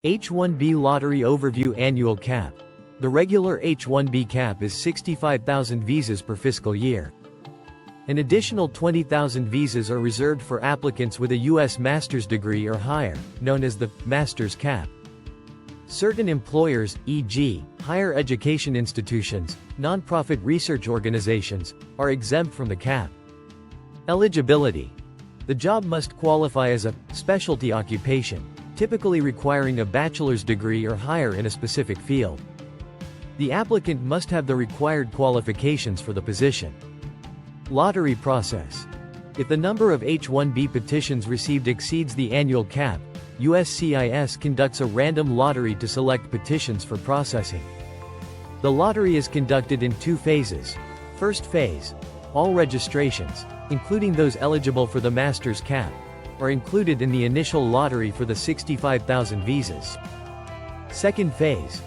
H-1B Lottery Overview Annual Cap. The regular H-1B cap is 65,000 visas per fiscal year. An additional 20,000 visas are reserved for applicants with a U.S. master's degree or higher, known as the master's cap. Certain employers, e.g., higher education institutions, nonprofit research organizations, are exempt from the cap. Eligibility. The job must qualify as a specialty occupation, typically requiring a bachelor's degree or higher in a specific field. The applicant must have the required qualifications for the position. Lottery process. If the number of H-1B petitions received exceeds the annual cap, USCIS conducts a random lottery to select petitions for processing. The lottery is conducted in two phases. First phase. All registrations, including those eligible for the master's cap, are included in the initial lottery for the 65,000 visas. Second phase.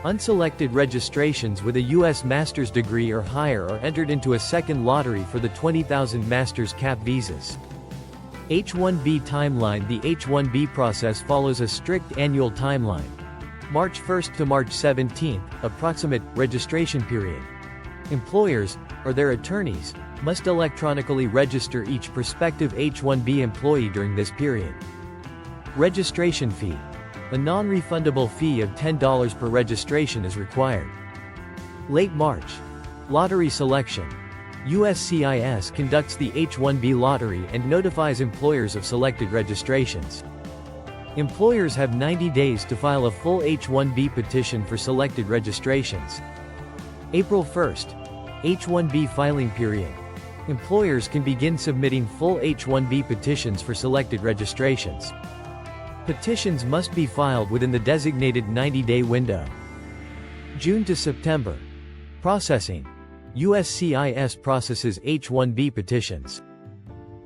Unselected registrations with a U.S. master's degree or higher are entered into a second lottery for the 20,000 master's cap visas. H-1B timeline. The H-1B process follows a strict annual timeline. March 1st to March 17th, approximate registration period. Employers, or their attorneys, must electronically register each prospective H-1B employee during this period. Registration fee. A non-refundable fee of $10 per registration is required. Late March. Lottery selection. USCIS conducts the H-1B lottery and notifies employers of selected registrations. Employers have 90 days to file a full H-1B petition for selected registrations. April 1st. H-1B filing period. Employers can begin submitting full H-1B petitions for selected registrations. Petitions must be filed within the designated 90-day window. June to September. Processing. USCIS processes H-1B petitions.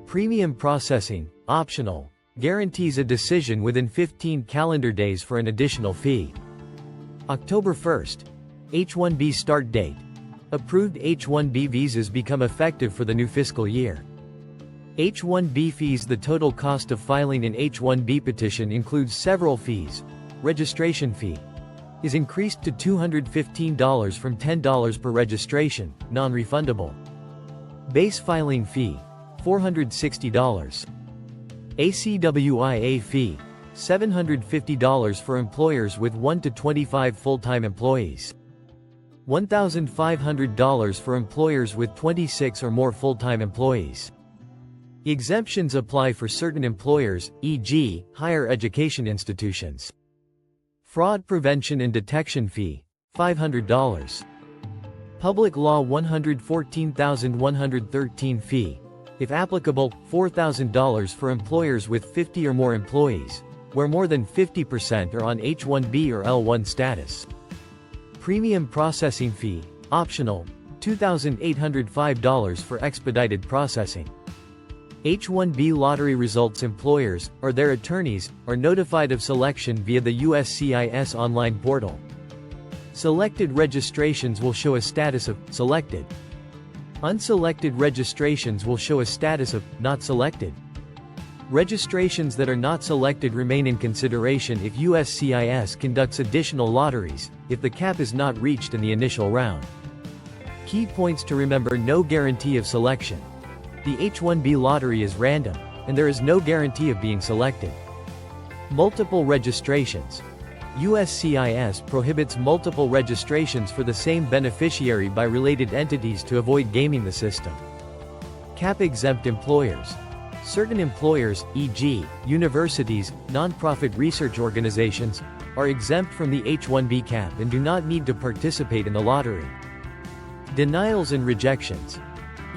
Premium processing, optional, guarantees a decision within 15 calendar days for an additional fee. October 1st. H-1B start date. Approved H-1B visas become effective for the new fiscal year. H-1B fees. The total cost of filing an H-1B petition includes several fees. Registration fee is increased to $215 from $10 per registration, non-refundable. Base filing fee, $460. ACWIA fee, $750 for employers with 1 to 25 full-time employees. $1,500 for employers with 26 or more full-time employees. Exemptions apply for certain employers, e.g., higher education institutions. Fraud prevention and detection fee, $500. Public Law 114,113 fee, if applicable, $4,000 for employers with 50 or more employees, where more than 50% are on H-1B or L-1 status. Premium processing fee, optional, $2,805 for expedited processing. H-1B lottery results. Employers, or their attorneys, are notified of selection via the USCIS online portal. Selected registrations will show a status of selected. Unselected registrations will show a status of not selected. Registrations that are not selected remain in consideration if USCIS conducts additional lotteries, if the cap is not reached in the initial round. Key points to remember. No guarantee of selection. The H-1B lottery is random, and there is no guarantee of being selected. Multiple registrations. USCIS prohibits multiple registrations for the same beneficiary by related entities to avoid gaming the system. Cap-exempt employers. Certain employers, e.g., universities, nonprofit research organizations, are exempt from the H-1B cap and do not need to participate in the lottery. Denials and rejections.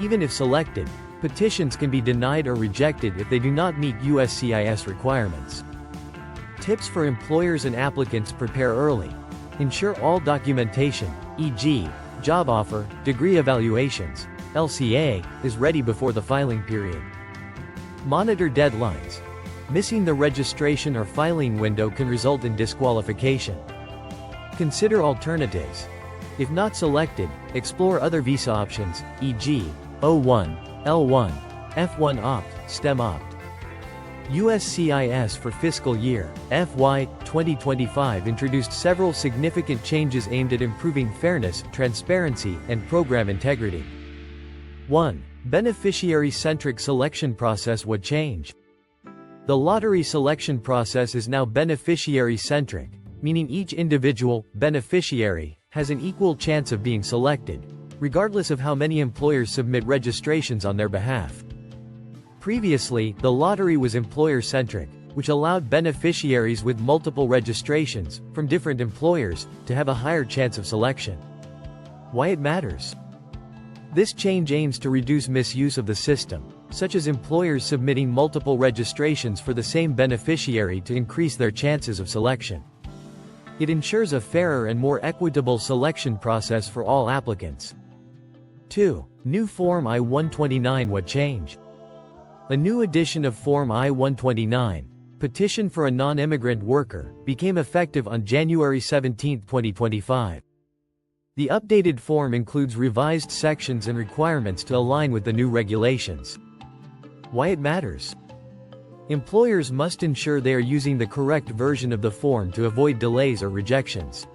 Even if selected, petitions can be denied or rejected if they do not meet USCIS requirements. Tips for employers and applicants. Prepare early. Ensure all documentation, e.g., job offer, degree evaluations, LCA, is ready before the filing period. Monitor deadlines. Missing the registration or filing window can result in disqualification. Consider alternatives. If not selected, explore other visa options, e.g., O1, L1, F1 opt, STEM opt. USCIS for fiscal year FY 2025 introduced several significant changes aimed at improving fairness, transparency, and program integrity. 1. Beneficiary-centric selection process would change. The lottery selection process is now beneficiary-centric, meaning each individual beneficiary has an equal chance of being selected, regardless of how many employers submit registrations on their behalf. Previously, the lottery was employer-centric, which allowed beneficiaries with multiple registrations from different employers to have a higher chance of selection. Why it matters? This change aims to reduce misuse of the system, such as employers submitting multiple registrations for the same beneficiary to increase their chances of selection. It ensures a fairer and more equitable selection process for all applicants. 2. New Form I-129 would change. A new edition of Form I-129, Petition for a Non-Immigrant Worker, became effective on January 17, 2025. The updated form includes revised sections and requirements to align with the new regulations. Why it matters? Employers must ensure they are using the correct version of the form to avoid delays or rejections.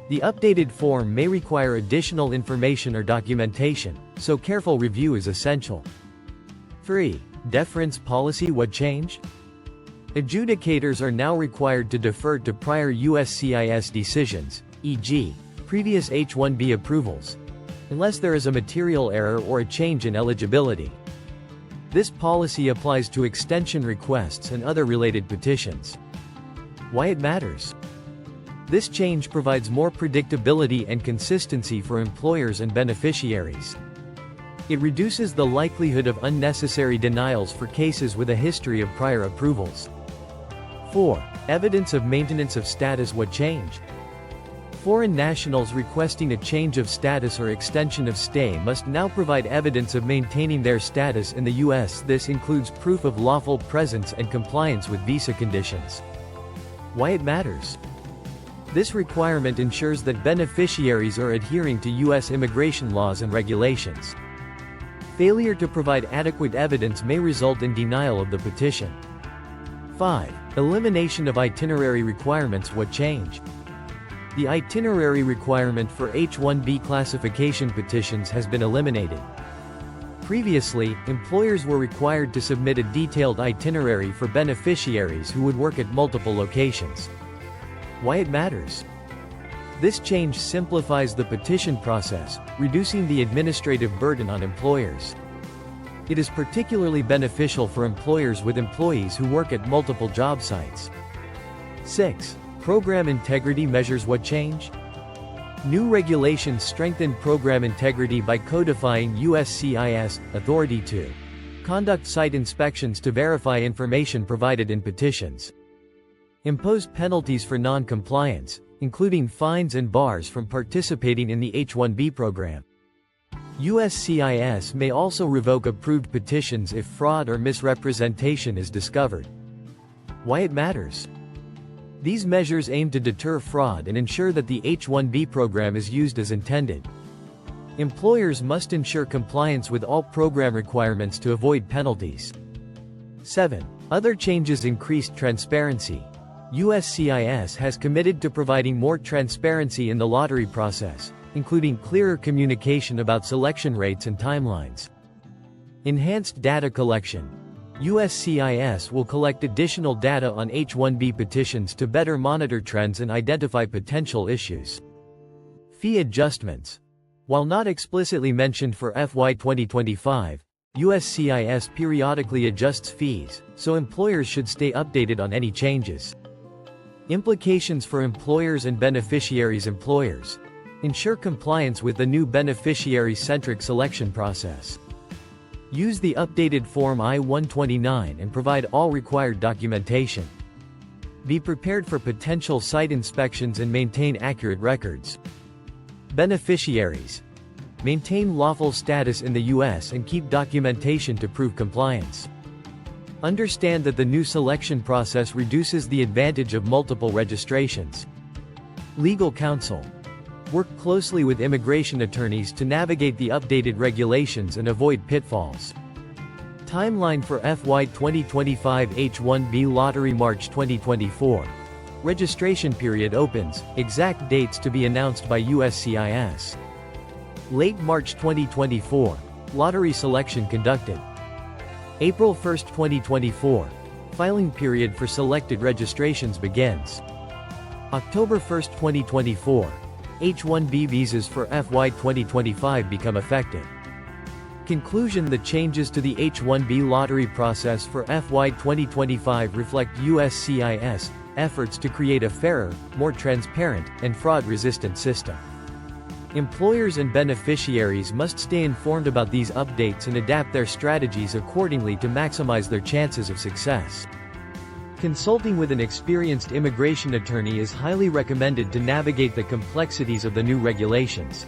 The updated form may require additional information or documentation, so careful review is essential. 3. Deference policy would change. Adjudicators are now required to defer to prior USCIS decisions, e.g., previous H-1B approvals, unless there is a material error or a change in eligibility. This policy applies to extension requests and other related petitions. Why it matters? This change provides more predictability and consistency for employers and beneficiaries. It reduces the likelihood of unnecessary denials for cases with a history of prior approvals. 4. Evidence of maintenance of status would change. Foreign nationals requesting a change of status or extension of stay must now provide evidence of maintaining their status in the U.S. This includes proof of lawful presence and compliance with visa conditions. Why it matters? This requirement ensures that beneficiaries are adhering to U.S. immigration laws and regulations. Failure to provide adequate evidence may result in denial of the petition. 5. Elimination of itinerary requirements would change. The itinerary requirement for H-1B classification petitions has been eliminated. Previously, employers were required to submit a detailed itinerary for beneficiaries who would work at multiple locations. Why it matters? This change simplifies the petition process, reducing the administrative burden on employers. It is particularly beneficial for employers with employees who work at multiple job sites. 6. Program integrity measures would change. New regulations strengthen program integrity by codifying USCIS authority to conduct site inspections to verify information provided in petitions. Impose penalties for non-compliance, including fines and bars from participating in the H-1B program. USCIS may also revoke approved petitions if fraud or misrepresentation is discovered. Why it matters? These measures aim to deter fraud and ensure that the H-1B program is used as intended. Employers must ensure compliance with all program requirements to avoid penalties. 7. Other changes increased transparency. USCIS has committed to providing more transparency in the lottery process, including clearer communication about selection rates and timelines. Enhanced data collection. USCIS will collect additional data on H-1B petitions to better monitor trends and identify potential issues. Fee adjustments. While not explicitly mentioned for FY 2025, USCIS periodically adjusts fees, so employers should stay updated on any changes. Implications for employers and beneficiaries. Employers ensure compliance with the new beneficiary-centric selection process. Use the updated Form I-129 and provide all required documentation. Be prepared for potential site inspections and maintain accurate records. Beneficiaries. Maintain lawful status in the U.S. and keep documentation to prove compliance. Understand that the new selection process reduces the advantage of multiple registrations. Legal counsel. Work closely with immigration attorneys to navigate the updated regulations and avoid pitfalls. Timeline for FY 2025 H-1B Lottery March 2024. Registration period opens, exact dates to be announced by USCIS. Late March 2024. Lottery selection conducted. April 1, 2024. Filing period for selected registrations begins. October 1, 2024. H-1B visas for FY 2025 become effective. Conclusion: the changes to the H-1B lottery process for FY 2025 reflect USCIS efforts to create a fairer, more transparent, and fraud-resistant system. Employers and beneficiaries must stay informed about these updates and adapt their strategies accordingly to maximize their chances of success. Consulting with an experienced immigration attorney is highly recommended to navigate the complexities of the new regulations.